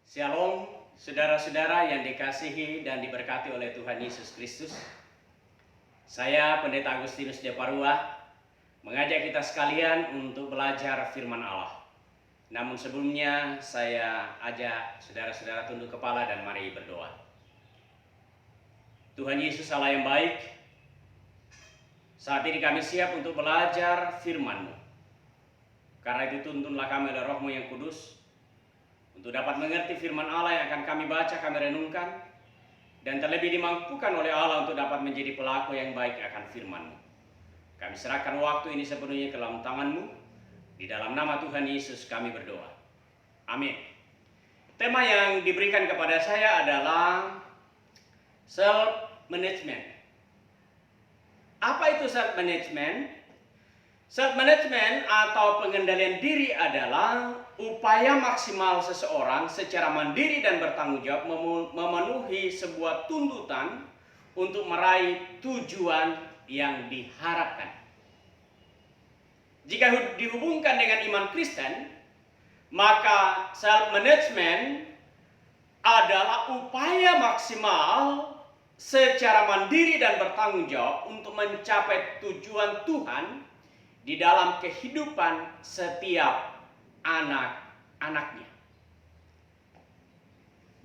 Shalom, saudara-saudara yang dikasihi dan diberkati oleh Tuhan Yesus Kristus. Saya Pendeta Agustinus Deparua mengajak kita sekalian untuk belajar firman Allah. Namun sebelumnya saya ajak saudara-saudara tunduk kepala dan mari berdoa. Tuhan Yesus Allah yang baik, saat ini kami siap untuk belajar firman-Mu. Karena itu tuntunlah kami oleh Roh-Mu yang kudus, untuk dapat mengerti firman Allah yang akan kami baca, kami renungkan, dan terlebih dimampukan oleh Allah untuk dapat menjadi pelaku yang baik akan firman-Mu. Kami serahkan waktu ini sepenuhnya ke dalam tangan-Mu. Di dalam nama Tuhan Yesus kami berdoa. Amin. Tema yang diberikan kepada saya adalah self-management. Apa itu self-management? Self-management atau pengendalian diri adalah upaya maksimal seseorang secara mandiri dan bertanggung jawab memenuhi sebuah tuntutan untuk meraih tujuan yang diharapkan. Jika dihubungkan dengan iman Kristen, maka self-management adalah upaya maksimal secara mandiri dan bertanggung jawab untuk mencapai tujuan Tuhan di dalam kehidupan setiap anak-anaknya.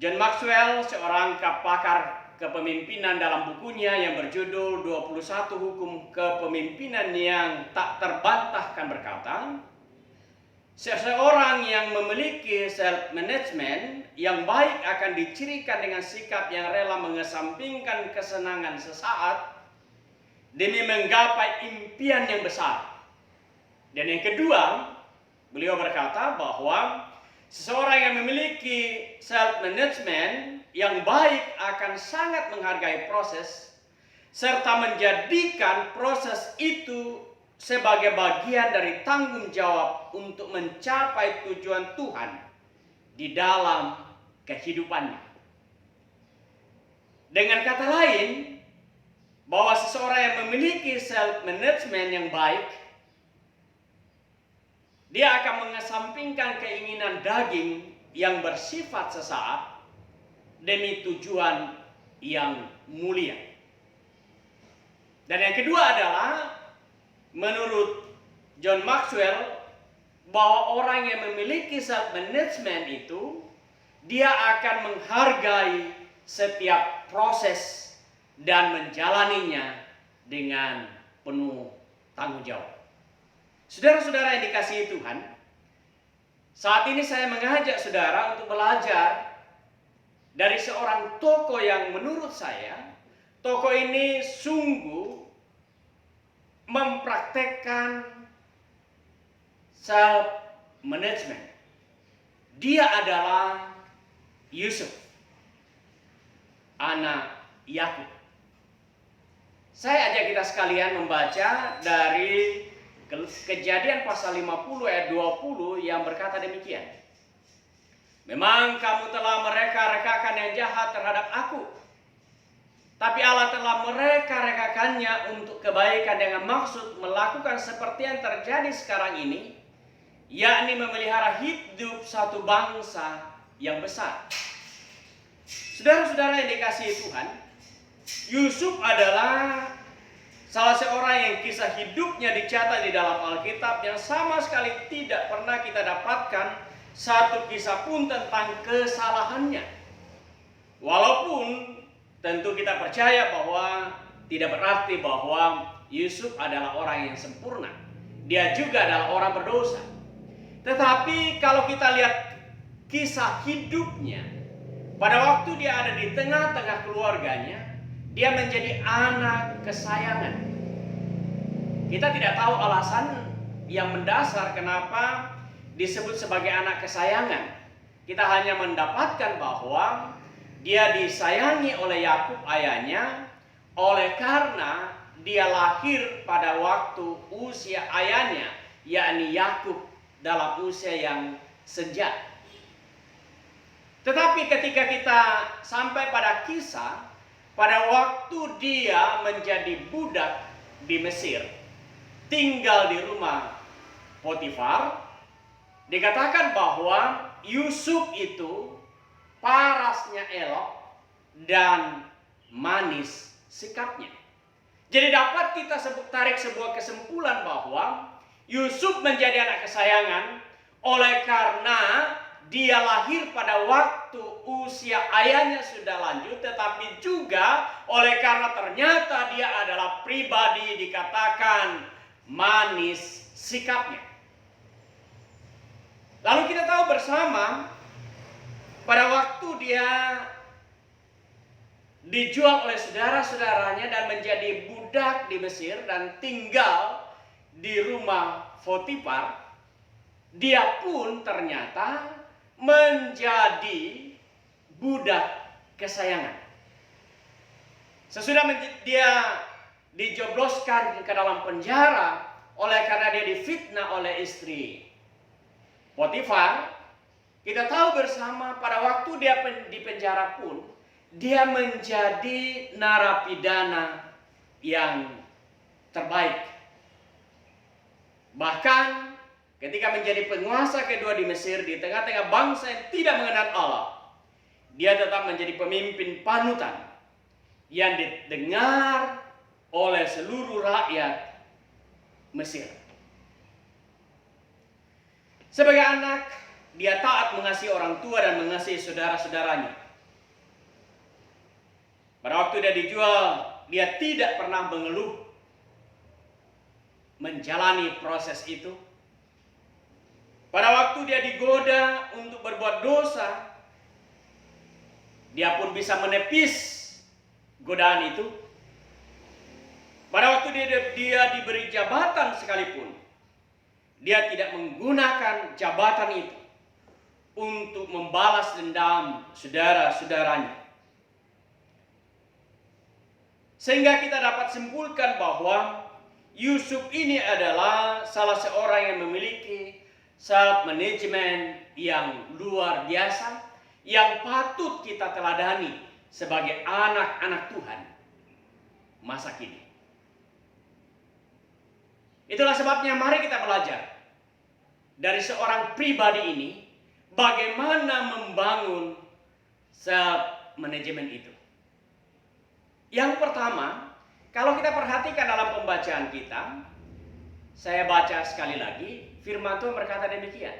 John Maxwell, seorang pakar kepemimpinan, dalam bukunya yang berjudul 21 Hukum Kepemimpinan yang Tak Terbantahkan berkata, seseorang yang memiliki self-management yang baik akan dicirikan dengan sikap yang rela mengesampingkan kesenangan sesaat demi menggapai impian yang besar. Dan yang kedua, beliau berkata bahwa seseorang yang memiliki self-management yang baik akan sangat menghargai proses serta menjadikan proses itu sebagai bagian dari tanggung jawab untuk mencapai tujuan Tuhan di dalam kehidupannya. Dengan kata lain, bahwa seseorang yang memiliki self-management yang baik, dia akan mengesampingkan keinginan daging yang bersifat sesaat demi tujuan yang mulia. Dan yang kedua adalah, menurut John Maxwell, bahwa orang yang memiliki self-management itu, dia akan menghargai setiap proses dan menjalaninya dengan penuh tanggung jawab. Saudara-saudara yang dikasihi Tuhan, saat ini saya mengajak saudara untuk belajar dari seorang tokoh yang menurut saya, tokoh ini sungguh mempraktekkan self-management. Dia adalah Yusuf, anak Yakub. Saya ajak kita sekalian membaca dari Kejadian pasal 50 ayat 20 yang berkata demikian. Memang kamu telah mereka-rekakan yang jahat terhadap aku, tapi Allah telah mereka-rekakannya untuk kebaikan dengan maksud melakukan seperti yang terjadi sekarang ini, yakni memelihara hidup satu bangsa yang besar. Saudara-saudara yang dikasihi Tuhan, Yusuf adalah salah seorang yang kisah hidupnya dicatat di dalam Alkitab yang sama sekali tidak pernah kita dapatkan satu kisah pun tentang kesalahannya. Walaupun tentu kita percaya bahwa tidak berarti bahwa Yusuf adalah orang yang sempurna. Dia juga adalah orang berdosa. Tetapi kalau kita lihat kisah hidupnya, pada waktu dia ada di tengah-tengah keluarganya, dia menjadi anak kesayangan. Kita tidak tahu alasan yang mendasar kenapa disebut sebagai anak kesayangan. Kita hanya mendapatkan bahwa dia disayangi oleh Yakub ayahnya oleh karena dia lahir pada waktu usia ayahnya, yakni Yakub dalam usia yang senja. Tetapi ketika kita sampai pada kisah, pada waktu dia menjadi budak di Mesir, tinggal di rumah Potifar, dikatakan bahwa Yusuf itu parasnya elok, dan manis sikapnya. Jadi dapat kita tarik sebuah kesimpulan bahwa Yusuf menjadi anak kesayangan oleh karena dia lahir pada waktu usia ayahnya sudah lanjut, tetapi juga oleh karena ternyata dia adalah pribadi dikatakan manis sikapnya. Lalu kita tahu bersama pada waktu dia dijual oleh saudara-saudaranya dan menjadi budak di Mesir dan tinggal di rumah Potifar, dia pun ternyata menjadi budak kesayangan. Sesudah dia dijebloskan ke dalam penjara oleh karena dia difitnah oleh istri Potifar, kita tahu bersama pada waktu dia di penjara pun dia menjadi narapidana yang terbaik. Bahkan ketika menjadi penguasa kedua di Mesir di tengah-tengah bangsa yang tidak mengenal Allah, dia tetap menjadi pemimpin panutan yang didengar oleh seluruh rakyat Mesir. Sebagai anak, dia taat mengasihi orang tua dan mengasihi saudara-saudaranya. Pada waktu dia dijual, dia tidak pernah mengeluh menjalani proses itu. Pada waktu dia digoda untuk berbuat dosa, dia pun bisa menepis godaan itu. Pada waktu dia diberi jabatan sekalipun, dia tidak menggunakan jabatan itu untuk membalas dendam saudara-saudaranya. Sehingga kita dapat simpulkan bahwa Yusuf ini adalah salah seorang yang memiliki self management yang luar biasa, yang patut kita teladani sebagai anak-anak Tuhan masa kini. Itulah sebabnya mari kita belajar dari seorang pribadi ini bagaimana membangun self management itu. Yang pertama, kalau kita perhatikan dalam pembacaan kita, saya baca sekali lagi, firman Tuhan berkata demikian.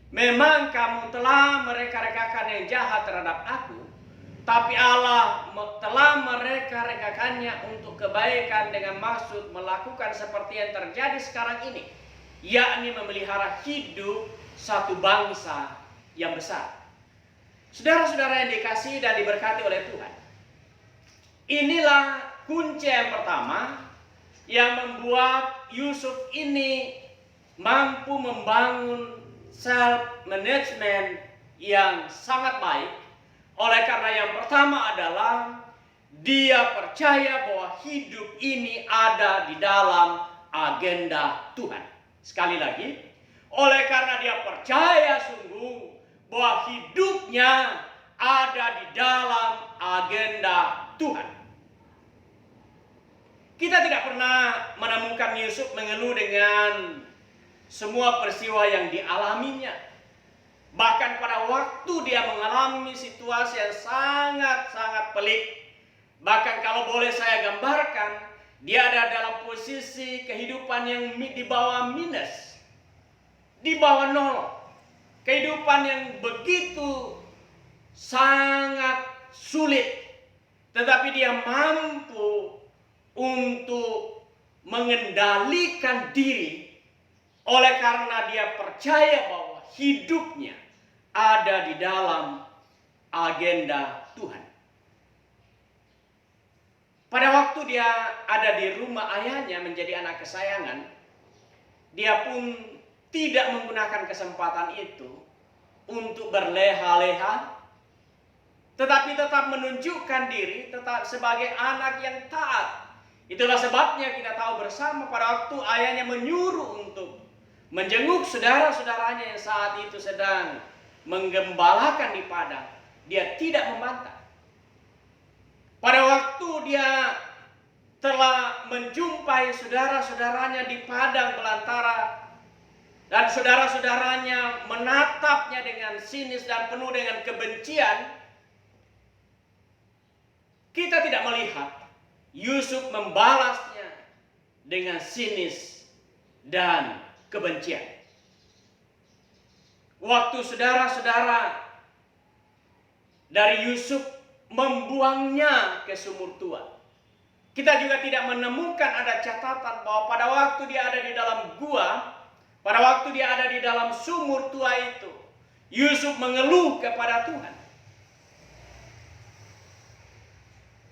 Memang kamu telah mereka-rekakan yang jahat terhadap aku, tapi Allah telah mereka-rekakannya untuk kebaikan dengan maksud melakukan seperti yang terjadi sekarang ini, yakni memelihara hidup satu bangsa yang besar. Saudara-saudara yang dikasihi dan diberkati oleh Tuhan, inilah kunci yang pertama yang membuat Yusuf ini mampu membangun self management yang sangat baik. Oleh karena yang pertama adalah dia percaya bahwa hidup ini ada di dalam agenda Tuhan. Sekali lagi, oleh karena dia percaya sungguh bahwa hidupnya ada di dalam agenda Tuhan. Kita tidak pernah menemukan Yusuf mengeluh dengan semua peristiwa yang dialaminya. Bahkan pada waktu dia mengalami situasi yang sangat-sangat pelik, bahkan kalau boleh saya gambarkan, dia ada dalam posisi kehidupan yang di bawah minus, di bawah nol. Kehidupan yang begitu sangat sulit, tetapi dia mampu untuk mengendalikan diri oleh karena dia percaya bahwa hidupnya ada di dalam agenda Tuhan. Pada waktu dia ada di rumah ayahnya menjadi anak kesayangan, dia pun tidak menggunakan kesempatan itu untuk berleha-leha, tetapi tetap menunjukkan diri tetap sebagai anak yang taat. Itulah sebabnya kita tahu bersama pada waktu ayahnya menyuruh untuk menjenguk saudara-saudaranya yang saat itu sedang menggembalakan di padang, dia tidak membantah. Pada waktu dia telah menjumpai saudara-saudaranya di padang belantara dan saudara-saudaranya menatapnya dengan sinis dan penuh dengan kebencian, kita tidak melihat Yusuf membalasnya dengan sinis dan kebencian. Waktu saudara-saudara dari Yusuf membuangnya ke sumur tua, kita juga tidak menemukan ada catatan bahwa pada waktu dia ada di dalam gua, pada waktu dia ada di dalam sumur tua itu, Yusuf mengeluh kepada Tuhan.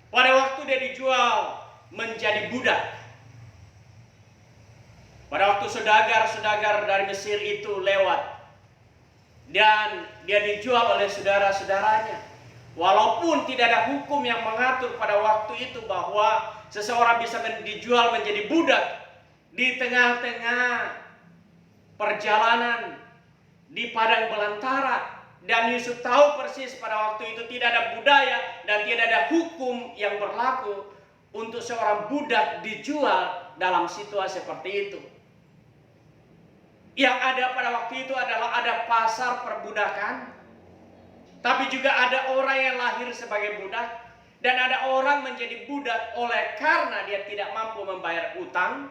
Pada waktu dia dijual menjadi budak, pada waktu saudagar-saudagar dari Mesir itu lewat dan dia dijual oleh saudara-saudaranya, walaupun tidak ada hukum yang mengatur pada waktu itu bahwa seseorang bisa dijual menjadi budak di tengah-tengah perjalanan di padang belantara. Dan Yusuf tahu persis pada waktu itu tidak ada budaya dan tidak ada hukum yang berlaku untuk seorang budak dijual dalam situasi seperti itu. Yang ada pada waktu itu adalah ada pasar perbudakan, tapi juga ada orang yang lahir sebagai budak, dan ada orang menjadi budak oleh karena dia tidak mampu membayar utang,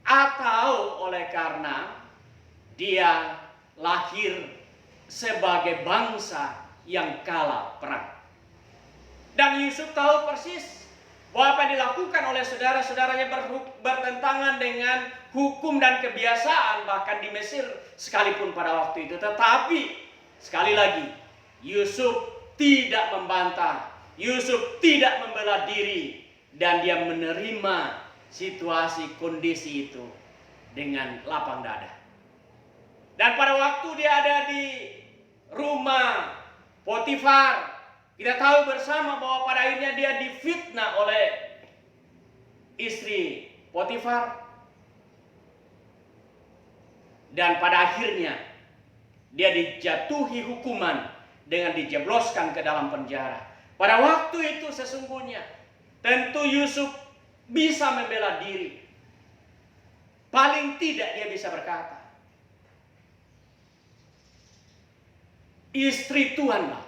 atau oleh karena dia lahir sebagai bangsa yang kalah perang. Dan Yusuf tahu persis bahwa apa yang dilakukan oleh saudara-saudaranya bertentangan dengan hukum dan kebiasaan bahkan di Mesir sekalipun pada waktu itu. Tetapi sekali lagi Yusuf tidak membantah, Yusuf tidak membela diri, dan dia menerima situasi kondisi itu dengan lapang dada. Dan pada waktu dia ada di rumah Potifar, kita tahu bersama bahwa pada akhirnya dia difitnah oleh istri Potifar. Dan pada akhirnya dia dijatuhi hukuman dengan dijebloskan ke dalam penjara. Pada waktu itu sesungguhnya tentu Yusuf bisa membela diri. Paling tidak dia bisa berkata, istri Tuhanlah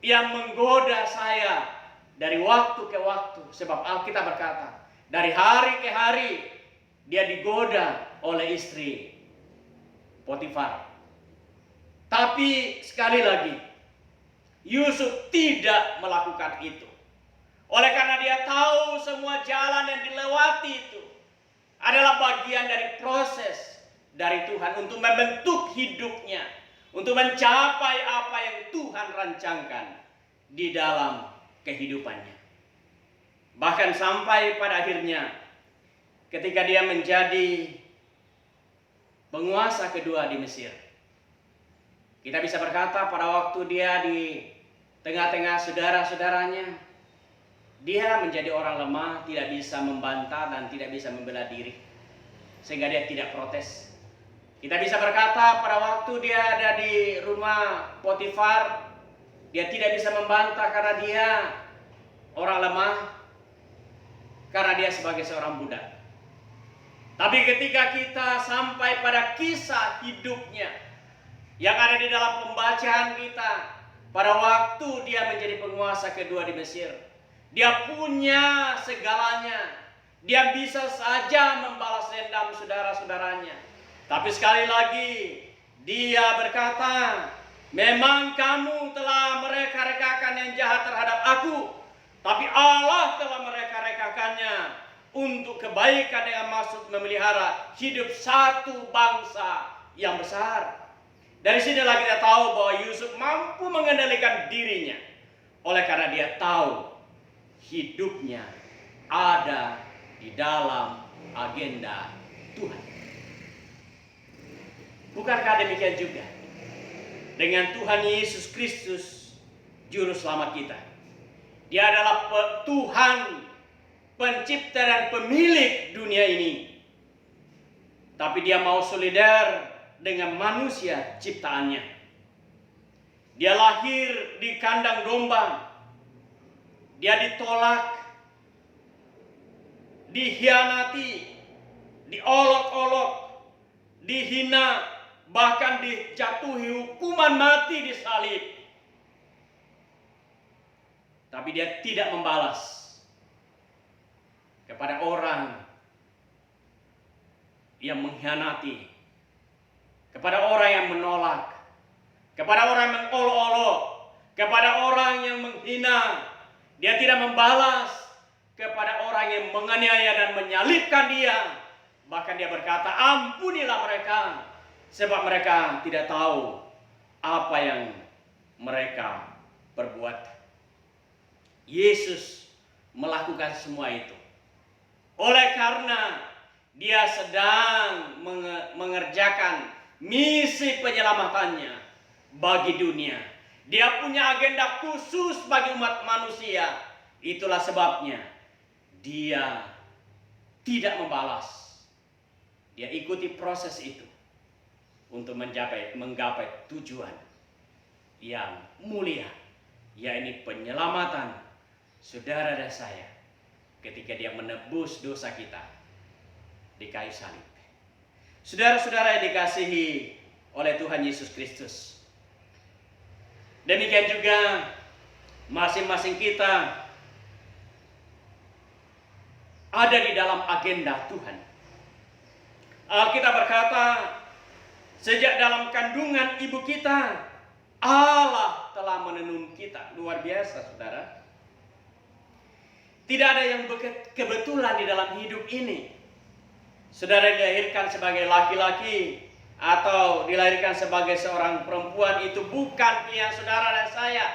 yang menggoda saya dari waktu ke waktu. Sebab Alkitab berkata, dari hari ke hari dia digoda oleh istri Potifar. Tapi sekali lagi Yusuf tidak melakukan itu. Oleh karena dia tahu semua jalan yang dilewati itu adalah bagian dari proses dari Tuhan untuk membentuk hidupnya, untuk mencapai apa yang Tuhan rancangkan di dalam kehidupannya. Bahkan sampai pada akhirnya ketika dia menjadi penguasa kedua di Mesir, kita bisa berkata pada waktu dia di tengah-tengah saudara-saudaranya, dia menjadi orang lemah, tidak bisa membantah dan tidak bisa membela diri, sehingga dia tidak protes. Kita bisa berkata pada waktu dia ada di rumah Potifar, dia tidak bisa membantah karena dia orang lemah, karena dia sebagai seorang budak. Tapi ketika kita sampai pada kisah hidupnya yang ada di dalam pembacaan kita, pada waktu dia menjadi penguasa kedua di Mesir, dia punya segalanya. Dia bisa saja membalas dendam saudara-saudaranya. Tapi sekali lagi dia berkata, memang kamu telah mereka-rekakan yang jahat terhadap aku, tapi Allah telah mereka-rekakannya untuk kebaikan dengan maksud memelihara hidup satu bangsa yang besar. Dari sinilah kita tahu bahwa Yusuf mampu mengendalikan dirinya oleh karena dia tahu hidupnya ada di dalam agenda Tuhan. Bukankah demikian juga dengan Tuhan Yesus Kristus Juru Selamat kita? Dia adalah Tuhan pencipta dan pemilik dunia ini. Tapi dia mau solidar dengan manusia ciptaannya. Dia lahir di kandang domba. Dia ditolak, dihianati, diolok-olok, dihina, bahkan dijatuhi hukuman mati di salib. tapi dia tidak membalas kepada orang yang mengkhianati, kepada orang yang menolak, kepada orang yang mengolok-olok, kepada orang yang menghina. Dia tidak membalas kepada orang yang menganiaya dan menyalibkan dia. Bahkan dia berkata, ampunilah mereka, sebab mereka tidak tahu apa yang mereka perbuat. Yesus melakukan semua itu oleh karena dia sedang mengerjakan misi penyelamatannya bagi dunia. Dia punya agenda khusus bagi umat manusia. Itulah sebabnya dia tidak membalas. Dia ikuti proses itu untuk menggapai tujuan yang mulia, yaitu penyelamatan saudara dan saya ketika dia menebus dosa kita di kayu salib. Saudara-saudara yang dikasihi oleh Tuhan Yesus Kristus, demikian juga masing-masing kita ada di dalam agenda Tuhan. Alkitab berkata, sejak dalam kandungan ibu kita, Allah telah menenun kita. Luar biasa, saudara. Tidak ada yang kebetulan di dalam hidup ini. Saudara dilahirkan sebagai laki-laki atau dilahirkan sebagai seorang perempuan, itu bukan pilihan saudara dan saya.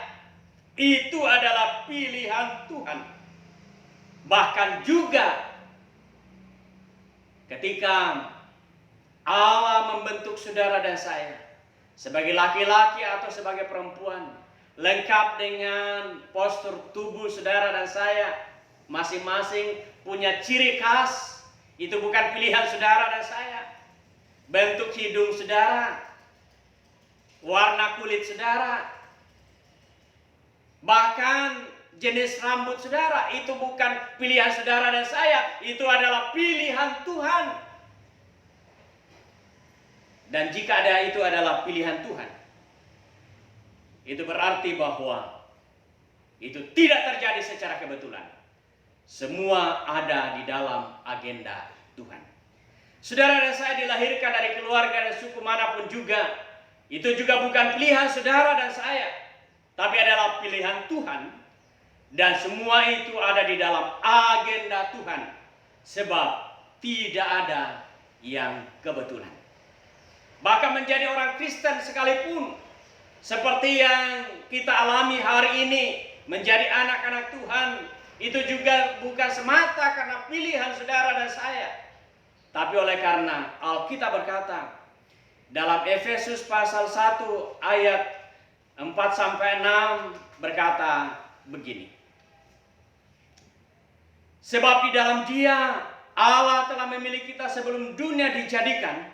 Itu adalah pilihan Tuhan. Bahkan juga ketika Allah membentuk saudara dan saya sebagai laki-laki atau sebagai perempuan, lengkap dengan postur tubuh saudara dan saya, masing-masing punya ciri khas. Itu bukan pilihan saudara dan saya. Bentuk hidung saudara, warna kulit saudara, bahkan jenis rambut saudara, itu bukan pilihan saudara dan saya. Itu adalah pilihan Tuhan. Dan jika itu adalah pilihan Tuhan, itu berarti bahwa itu tidak terjadi secara kebetulan. Semua ada di dalam agenda Tuhan. Saudara dan saya dilahirkan dari keluarga dan suku manapun juga, itu juga bukan pilihan saudara dan saya, tapi adalah pilihan Tuhan. Dan semua itu ada di dalam agenda Tuhan, sebab tidak ada yang kebetulan. Bahkan menjadi orang Kristen sekalipun, seperti yang kita alami hari ini, menjadi anak-anak Tuhan, itu juga bukan semata karena pilihan saudara dan saya, tapi oleh karena Alkitab berkata dalam Efesus pasal 1 ayat 4-6 berkata begini. Sebab di dalam Dia Allah telah memilih kita sebelum dunia dijadikan,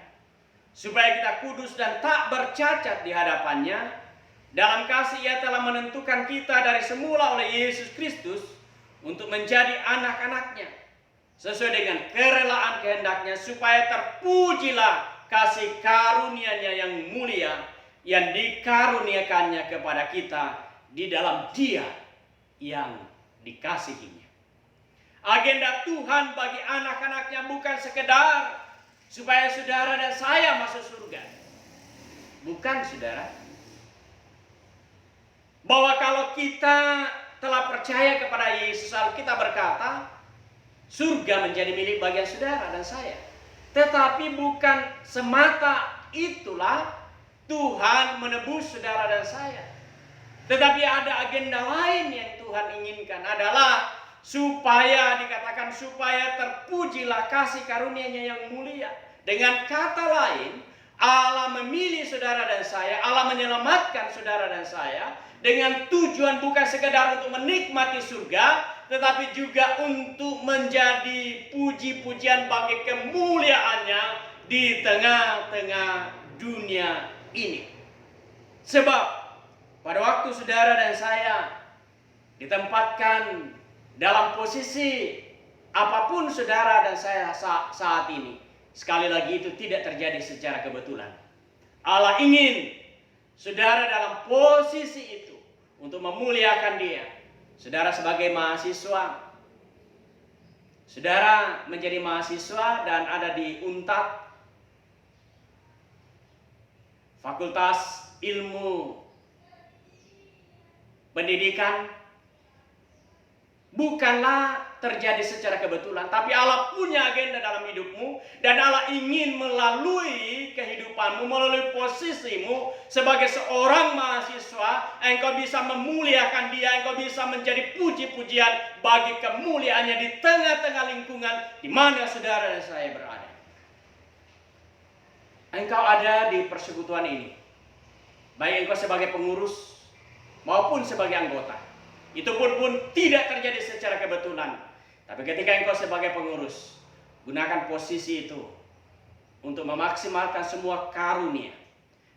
supaya kita kudus dan tak bercacat di hadapannya. Dalam kasih Ia telah menentukan kita dari semula oleh Yesus Kristus untuk menjadi anak-anaknya, sesuai dengan kerelaan kehendaknya, supaya terpujilah kasih karunia-Nya yang mulia yang dikaruniakannya kepada kita di dalam Dia yang dikasihinya. Agenda Tuhan bagi anak-anaknya bukan sekedar supaya saudara dan saya masuk surga. Bukan, saudara. Bahwa kalau kita telah percaya kepada Yesus, kita berkata surga menjadi milik bagian saudara dan saya. Tetapi bukan semata itulah Tuhan menebus saudara dan saya. Tetapi ada agenda lain yang Tuhan inginkan, adalah supaya dikatakan supaya terpujilah kasih karunia-Nya yang mulia. Dengan kata lain, Allah memilih saudara dan saya, Allah menyelamatkan saudara dan saya dengan tujuan bukan sekedar untuk menikmati surga, tetapi juga untuk menjadi puji-pujian bagi kemuliaan-Nya di tengah-tengah dunia ini. Sebab pada waktu saudara dan saya ditempatkan dalam posisi apapun saudara dan saya saat ini, sekali lagi itu tidak terjadi secara kebetulan. Allah ingin saudara dalam posisi itu untuk memuliakan Dia, Saudara sebagai mahasiswa, saudara menjadi mahasiswa dan ada di UNTAD, Fakultas Ilmu Pendidikan, bukanlah terjadi secara kebetulan, tapi Allah punya agenda dalam hidupmu, dan Allah ingin melalui kehidupanmu, melalui posisimu sebagai seorang mahasiswa, engkau bisa memuliakan Dia, engkau bisa menjadi puji-pujian bagi kemuliaannya di tengah-tengah lingkungan di mana saudara dan saya berada. Engkau ada di persekutuan ini, baik engkau sebagai pengurus maupun sebagai anggota. Itu pun tidak terjadi secara kebetulan. Tapi ketika engkau sebagai pengurus, gunakan posisi itu untuk memaksimalkan semua karunia.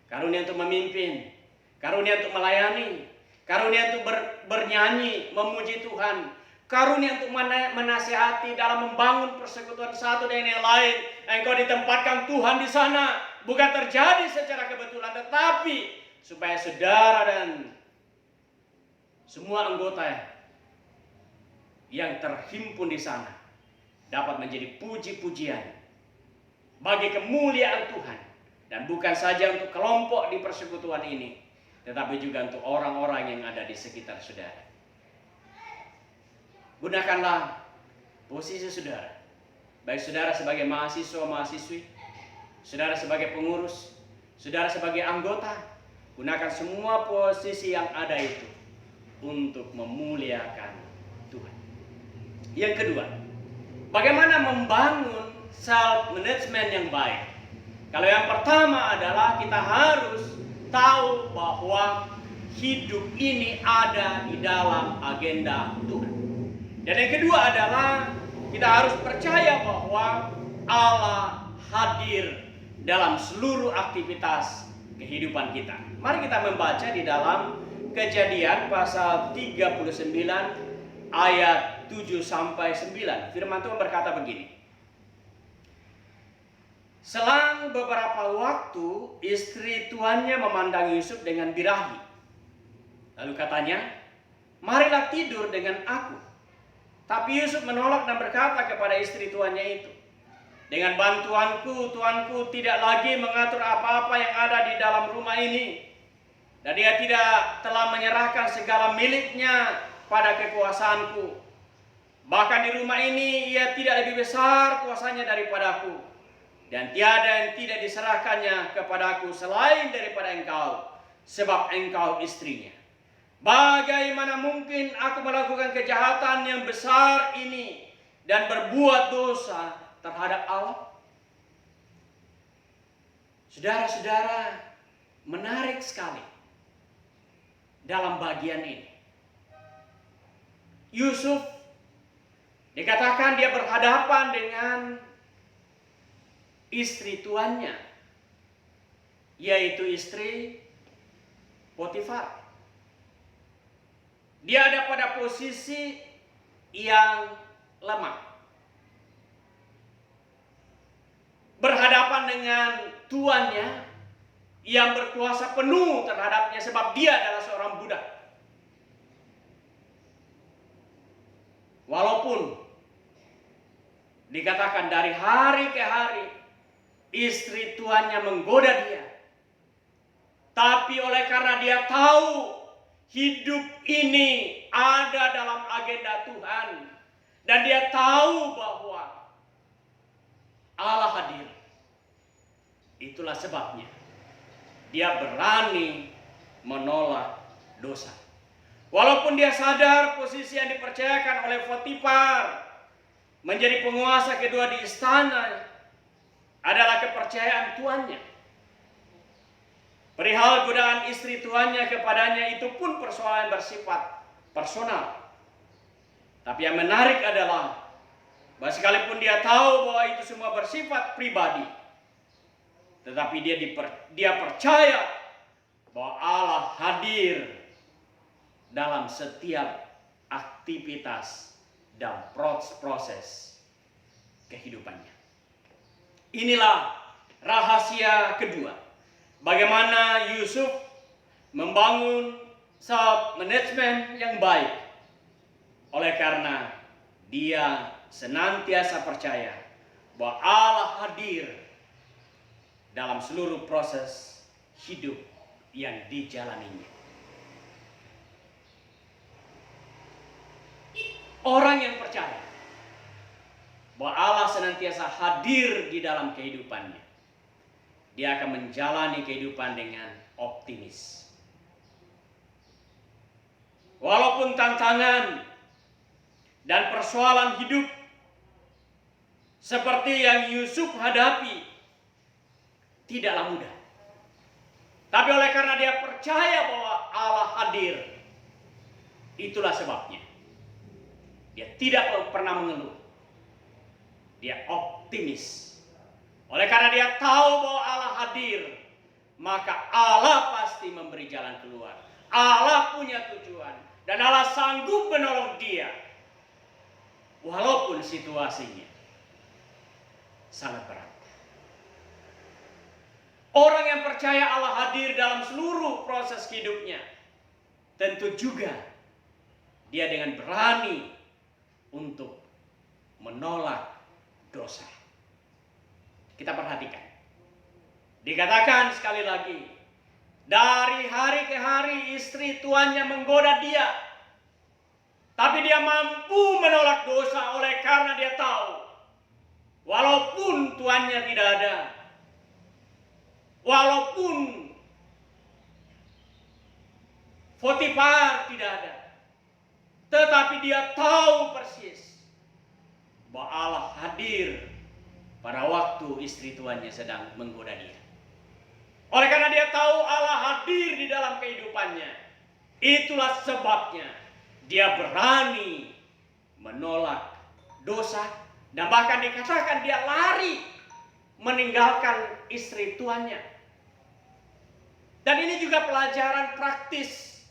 Karunia untuk memimpin, karunia untuk melayani, karunia untuk bernyanyi, memuji Tuhan, karunia untuk menasihati dalam membangun persekutuan satu dengan yang lain. Engkau ditempatkan Tuhan di sana, bukan terjadi secara kebetulan, tetapi supaya saudara dan semua anggota yang terhimpun di sana dapat menjadi puji-pujian bagi kemuliaan Tuhan, dan bukan saja untuk kelompok di persekutuan ini, tetapi juga untuk orang-orang yang ada di sekitar saudara. Gunakanlah posisi saudara, baik saudara sebagai mahasiswa-mahasiswi, saudara sebagai pengurus, saudara sebagai anggota. Gunakan semua posisi yang ada itu untuk memuliakan Tuhan. Yang kedua, bagaimana membangun self management yang baik? Kalau yang pertama adalah kita harus tahu bahwa hidup ini ada di dalam agenda Tuhan. Dan yang kedua adalah kita harus percaya bahwa Allah hadir dalam seluruh aktivitas kehidupan kita. Mari kita membaca di dalam Kejadian pasal 39 ayat 7 sampai 9. Firman Tuhan berkata begini. Selang beberapa waktu, istri tuannya memandang Yusuf dengan birahi. Lalu katanya, "Marilah tidur dengan aku." Tapi Yusuf menolak dan berkata kepada istri tuannya itu, "Dengan bantuanku, tuanku tidak lagi mengatur apa-apa yang ada di dalam rumah ini. Dan dia tidak telah menyerahkan segala miliknya pada kekuasaanku. Bahkan di rumah ini ia tidak lebih besar kuasanya daripadaku. Dan tiada yang tidak diserahkannya kepadaku selain daripada engkau, sebab engkau istrinya. Bagaimana mungkin aku melakukan kejahatan yang besar ini dan berbuat dosa terhadap Allah?" Saudara-saudara, menarik sekali dalam bagian ini. Yusuf dikatakan dia berhadapan dengan istri tuannya, yaitu istri Potifar. Dia ada pada posisi yang lemah, berhadapan dengan tuannya yang berkuasa penuh terhadapnya, sebab dia adalah seorang budak. Walaupun dikatakan dari hari ke hari istri tuannya menggoda dia, tapi oleh karena dia tahu hidup ini ada dalam agenda Tuhan, dan dia tahu bahwa Allah hadir, itulah sebabnya dia berani menolak dosa. Walaupun dia sadar posisi yang dipercayakan oleh Potifar menjadi penguasa kedua di istana adalah kepercayaan tuannya. Perihal godaan istri tuannya kepadanya itu pun persoalan bersifat personal. Tapi yang menarik adalah bahwa sekalipun dia tahu bahwa itu semua bersifat pribadi, tetapi dia percaya bahwa Allah hadir dalam setiap aktivitas dan proses kehidupannya. Inilah rahasia kedua. Bagaimana Yusuf membangun self management yang baik. Oleh karena dia senantiasa percaya bahwa Allah hadir dalam seluruh proses hidup yang dijalaninya. Orang yang percaya bahwa Allah senantiasa hadir di dalam kehidupannya, dia akan menjalani kehidupan dengan optimis. Walaupun tantangan dan persoalan hidup seperti yang Yusuf hadapi tidaklah mudah. Tapi oleh karena dia percaya bahwa Allah hadir, itulah sebabnya dia tidak pernah mengeluh. Dia optimis. Oleh karena dia tahu bahwa Allah hadir, maka Allah pasti memberi jalan keluar. Allah punya tujuan dan Allah sanggup menolong dia walaupun situasinya sangat berat. Orang yang percaya Allah hadir dalam seluruh proses hidupnya, tentu juga dia dengan berani untuk menolak dosa. Kita perhatikan. Dikatakan sekali lagi, dari hari ke hari istri tuannya menggoda dia. Tapi dia mampu menolak dosa oleh karena dia tahu, walaupun tuannya tidak ada, walaupun Potifar tidak ada, tetapi dia tahu persis bahwa Allah hadir pada waktu istri tuannya sedang menggoda dia. Oleh karena dia tahu Allah hadir di dalam kehidupannya, itulah sebabnya dia berani menolak dosa dan bahkan dikatakan dia lari meninggalkan istri tuannya. Dan ini juga pelajaran praktis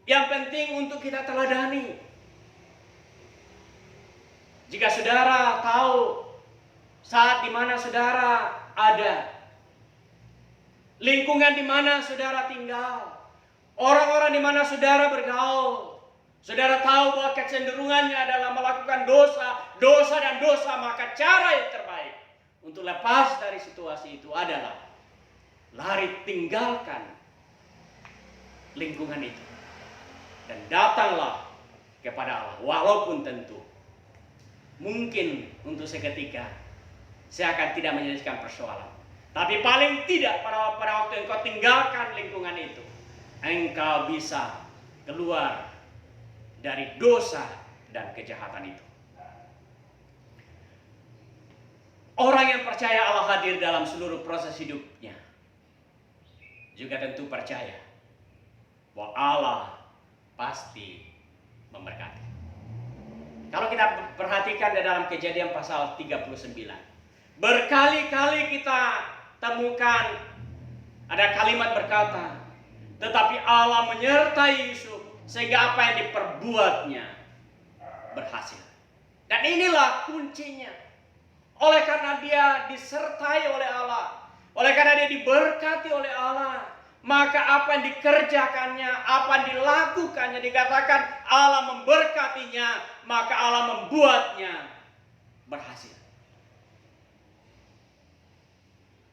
yang penting untuk kita teladani. Jika saudara tahu saat di mana saudara ada, lingkungan di mana saudara tinggal, orang-orang di mana saudara bergaul, saudara tahu bahwa kecenderungannya adalah melakukan dosa dan dosa, maka cara yang terbaik untuk lepas dari situasi itu adalah lari tinggalkan lingkungan itu dan datanglah kepada Allah. Walaupun tentu mungkin untuk seketika saya akan tidak menyelesaikan persoalan, tapi paling tidak pada waktu engkau tinggalkan lingkungan itu, engkau bisa keluar dari dosa dan kejahatan itu. Orang yang percaya Allah hadir dalam seluruh proses hidupnya juga tentu percaya bahwa Allah pasti memberkati. Kalau kita perhatikan di dalam Kejadian pasal 39, berkali-kali kita temukan ada kalimat berkata, tetapi Allah menyertai Yusuf sehingga apa yang diperbuatnya berhasil. Dan inilah kuncinya. Oleh karena dia disertai oleh Allah, oleh karena dia diberkati oleh Allah, maka apa yang dikerjakannya, apa yang dilakukannya, dikatakan Allah memberkatinya, maka Allah membuatnya berhasil.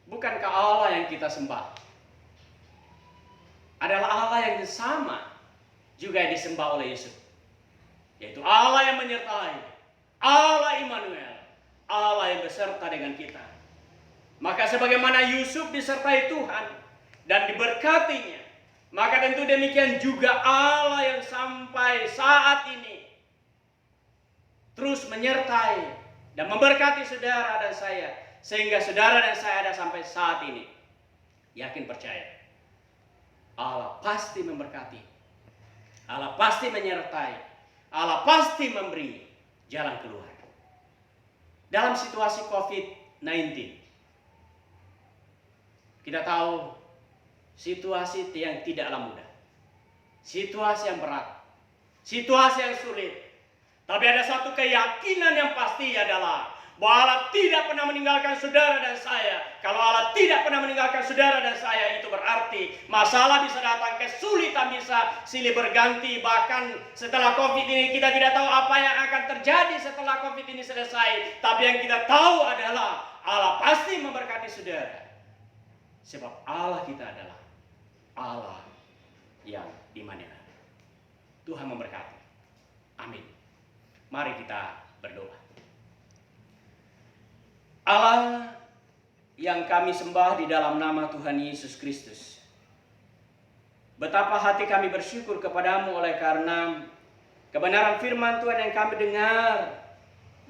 Bukankah Allah yang kita sembah adalah Allah yang sama juga yang disembah oleh Yusuf, yaitu Allah yang menyertai, Allah Immanuel, Allah yang beserta dengan kita. Maka sebagaimana Yusuf disertai Tuhan dan diberkatinya, maka tentu demikian juga Allah yang sampai saat ini terus menyertai dan memberkati saudara dan saya, sehingga saudara dan saya ada sampai saat ini. Yakin percaya, Allah pasti memberkati, Allah pasti menyertai, Allah pasti memberi jalan keluar. Dalam situasi COVID-19, kita tahu situasi yang tidaklah mudah, situasi yang berat, situasi yang sulit. Tapi ada satu keyakinan yang pasti adalah bahwa Allah tidak pernah meninggalkan saudara dan saya. Kalau Allah tidak pernah meninggalkan saudara dan saya, itu berarti masalah bisa datang, kesulitan bisa silih berganti. Bahkan setelah COVID ini kita tidak tahu apa yang akan terjadi setelah COVID ini selesai. Tapi yang kita tahu adalah Allah pasti memberkati saudara. Sebab Allah kita adalah Allah yang Immanuel. Tuhan memberkati. Amin. Mari kita berdoa. Allah yang kami sembah di dalam nama Tuhan Yesus Kristus, betapa hati kami bersyukur kepadamu oleh karena kebenaran firman Tuhan yang kami dengar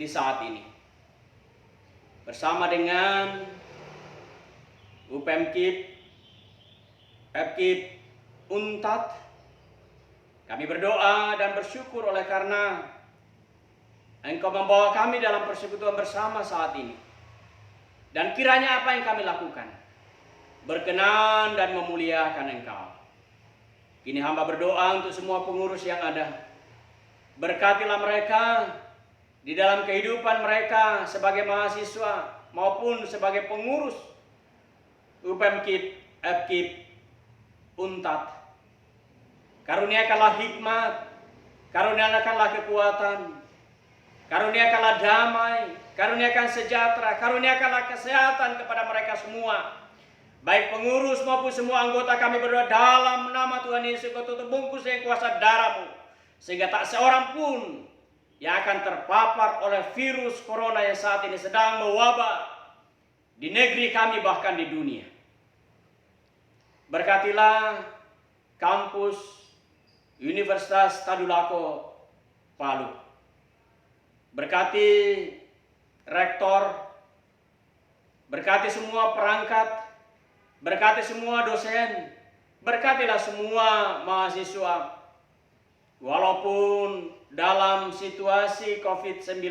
di saat ini. Bersama dengan UPMKIP, FKIP, UNTAD, kami berdoa dan bersyukur oleh karena Engkau membawa kami dalam persekutuan bersama saat ini. Dan kiranya apa yang kami lakukan berkenan dan memuliakan Engkau. Kini hamba berdoa untuk semua pengurus yang ada. Berkatilah mereka di dalam kehidupan mereka sebagai mahasiswa maupun sebagai pengurus UPMKIP, FKIP, UNTAD. Karuniakanlah hikmat, karuniakanlah kekuatan, karuniakanlah damai, karuniakan sejahtera, karuniakanlah kesehatan kepada mereka semua. Baik pengurus maupun semua anggota kami berdoa dalam nama Tuhan Yesus, Kau tutup bungkus yang kuasa darah-Mu, sehingga tak seorang pun yang akan terpapar oleh virus corona yang saat ini sedang mewabah di negeri kami bahkan di dunia. Berkatilah kampus Universitas Tadulako Palu. Berkati rektor, berkati semua perangkat, berkati semua dosen, berkatilah semua mahasiswa. Walaupun dalam situasi COVID-19,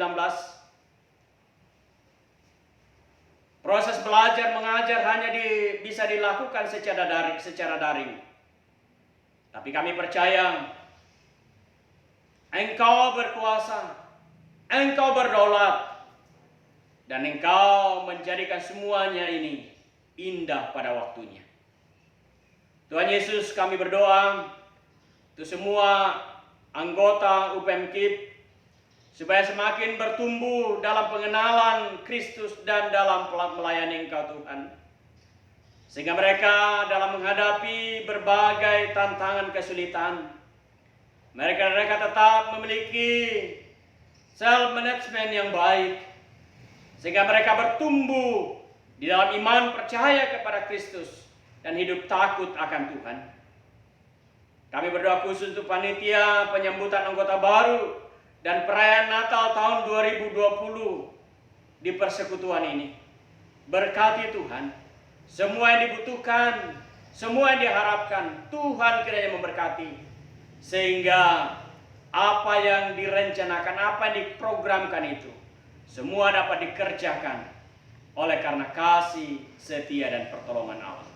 proses belajar mengajar hanya bisa dilakukan secara daring. Tapi kami percaya Engkau berkuasa, Engkau berdaulat, dan Engkau menjadikan semuanya ini indah pada waktunya. Tuhan Yesus, kami berdoa untuk semua anggota UPMKIP supaya semakin bertumbuh dalam pengenalan Kristus dan dalam melayani Engkau Tuhan. Sehingga mereka dalam menghadapi berbagai tantangan kesulitan, mereka tetap memiliki self-management yang baik. Sehingga mereka bertumbuh di dalam iman percaya kepada Kristus dan hidup takut akan Tuhan. Kami berdoa khusus untuk panitia penyambutan anggota baru dan perayaan Natal tahun 2020 di persekutuan ini. Berkati Tuhan, semua yang dibutuhkan, semua yang diharapkan, Tuhan kiranya memberkati. Sehingga apa yang direncanakan, apa yang diprogramkan itu, semua dapat dikerjakan oleh karena kasih, setia, dan pertolongan Allah.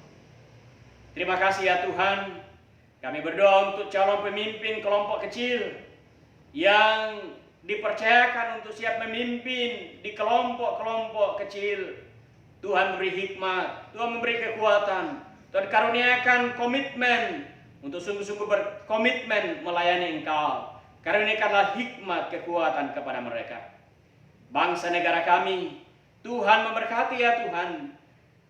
Terima kasih ya Tuhan. Kami berdoa untuk calon pemimpin kelompok kecil yang dipercayakan untuk siap memimpin di kelompok-kelompok kecil. Tuhan beri hikmat, Tuhan memberi kekuatan, Tuhan karuniakan komitmen untuk sungguh-sungguh berkomitmen melayani Engkau. Karuniakanlah hikmat, kekuatan kepada mereka. Bangsa negara kami, Tuhan memberkati ya Tuhan.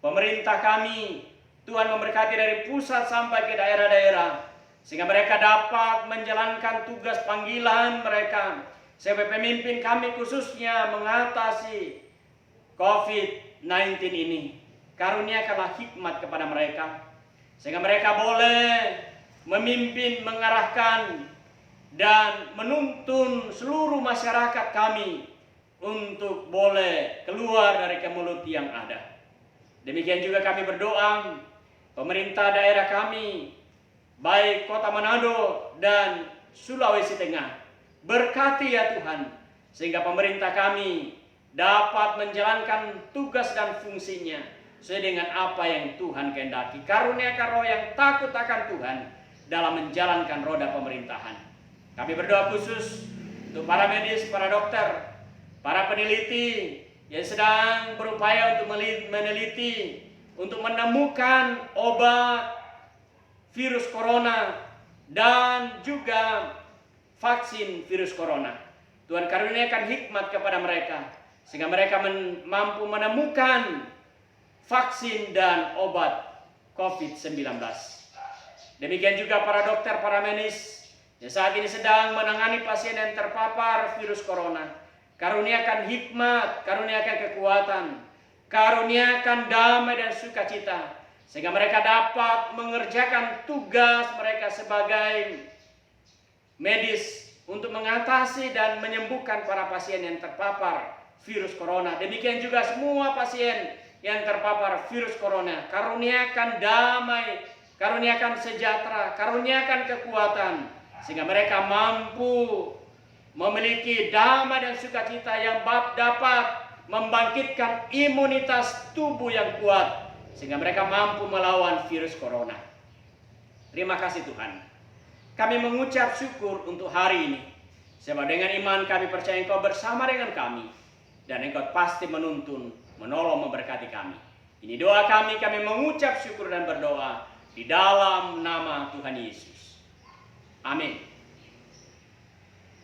Pemerintah kami, Tuhan memberkati dari pusat sampai ke daerah-daerah, sehingga mereka dapat menjalankan tugas panggilan mereka sebagai pemimpin kami khususnya mengatasi COVID-19 ini. Karuniakanlah hikmat kepada mereka, sehingga mereka boleh memimpin, mengarahkan, dan menuntun seluruh masyarakat kami untuk boleh keluar dari kemelut yang ada. Demikian juga kami berdoa pemerintah daerah kami, baik Kota Manado dan Sulawesi Tengah, berkati ya Tuhan, sehingga pemerintah kami dapat menjalankan tugas dan fungsinya sesuai dengan apa yang Tuhan kehendaki. Karuniakan roh yang takut akan Tuhan dalam menjalankan roda pemerintahan. Kami berdoa khusus untuk para medis, para dokter, para peneliti, yang sedang berupaya untuk meneliti, untuk menemukan obat virus corona dan juga vaksin virus corona. Tuhan karuniakan hikmat kepada mereka sehingga mereka mampu menemukan vaksin dan obat COVID-19. Demikian juga para dokter, para medis yang saat ini sedang menangani pasien yang terpapar virus corona. Karuniakan hikmat, karuniakan kekuatan, karuniakan damai dan sukacita, sehingga mereka dapat mengerjakan tugas mereka sebagai medis untuk mengatasi dan menyembuhkan para pasien yang terpapar virus corona. Demikian juga semua pasien yang terpapar virus corona. Karuniakan damai, karuniakan sejahtera, karuniakan kekuatan, sehingga mereka mampu memiliki damai dan sukacita yang dapat membangkitkan imunitas tubuh yang kuat, sehingga mereka mampu melawan virus corona. Terima kasih Tuhan. Kami mengucap syukur untuk hari ini, sebab dengan iman kami percaya Engkau bersama dengan kami, dan Engkau pasti menuntun, menolong, memberkati kami. Ini doa kami mengucap syukur dan berdoa di dalam nama Tuhan Yesus. Amin.